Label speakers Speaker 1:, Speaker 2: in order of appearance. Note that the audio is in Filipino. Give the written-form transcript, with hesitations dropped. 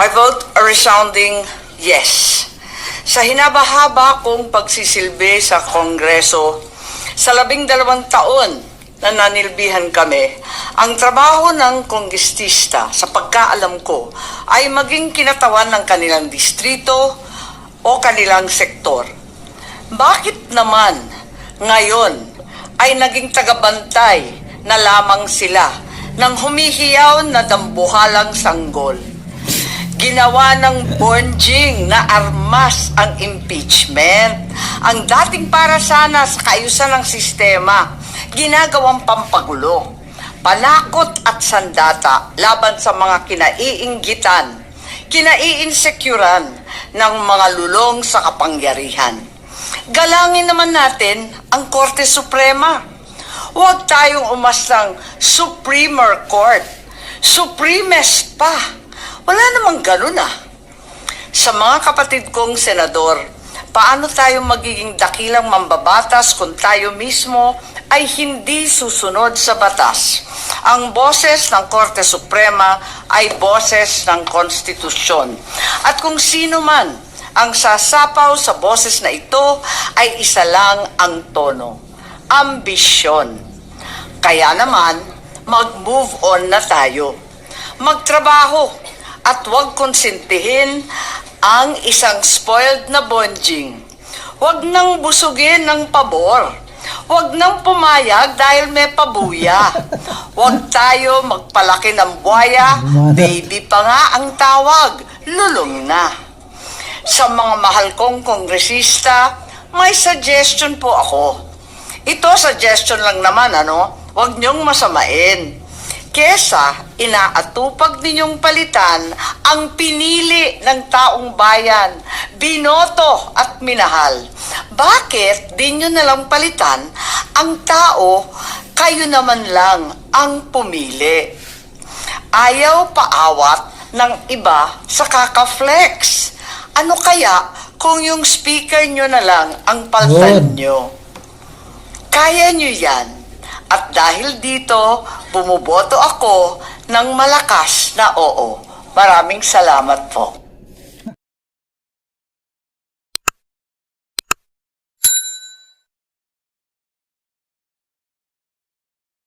Speaker 1: I vote a resounding yes. Sa hinaba-haba kong pagsisilbi sa Kongreso, sa 12 taon na nanilbihan kami, ang trabaho ng kongrestista sa pagkaalam ko ay maging kinatawan ng kanilang distrito o kanilang sektor. Bakit naman ngayon ay naging tagabantay na lamang sila ng humihiyaw na dambuhalang sanggol? Ginawa ng bonjing na armas ang impeachment. Ang dating para sana sa kaayusan ng sistema, ginagawang pampagulo, panakot at sandata laban sa mga kinaiinggitan, kinaiinsecuran ng mga lulong sa kapangyarihan. Galangin naman natin ang Korte Suprema. Huwag tayong umastang Supreme Court. Supremes pa. Wala namang ganun Sa mga kapatid kong senador, paano tayo magiging dakilang mambabatas kung tayo mismo ay hindi susunod sa batas? Ang boses ng Korte Suprema ay boses ng konstitusyon. At kung sino man ang sasapaw sa boses na ito ay isa lang ang tono: ambisyon. Kaya naman, mag-move on na tayo. Magtrabaho at huwag konsentihin ang isang spoiled na bonjing. Huwag nang busugin ng pabor. Huwag nang pumayag dahil may pabuya. Huwag tayo magpalaki ng buhaya, baby pa nga ang tawag, lulong na. Sa mga mahal kong kongresista, may suggestion po ako. Ito suggestion lang naman, Huwag niyong masamain. Kesa inaatupag ninyong palitan ang pinili ng taong bayan, binoto at minahal. Bakit di nyo nalang palitan ang tao, kayo naman lang ang pumili? Ayaw paawat ng iba sa kaka-flex. Ano kaya kung yung speaker nyo na lang ang paltan nyo? Kaya nyo yan. At dahil dito, bumuboto ako ng malakas na oo. Maraming salamat po.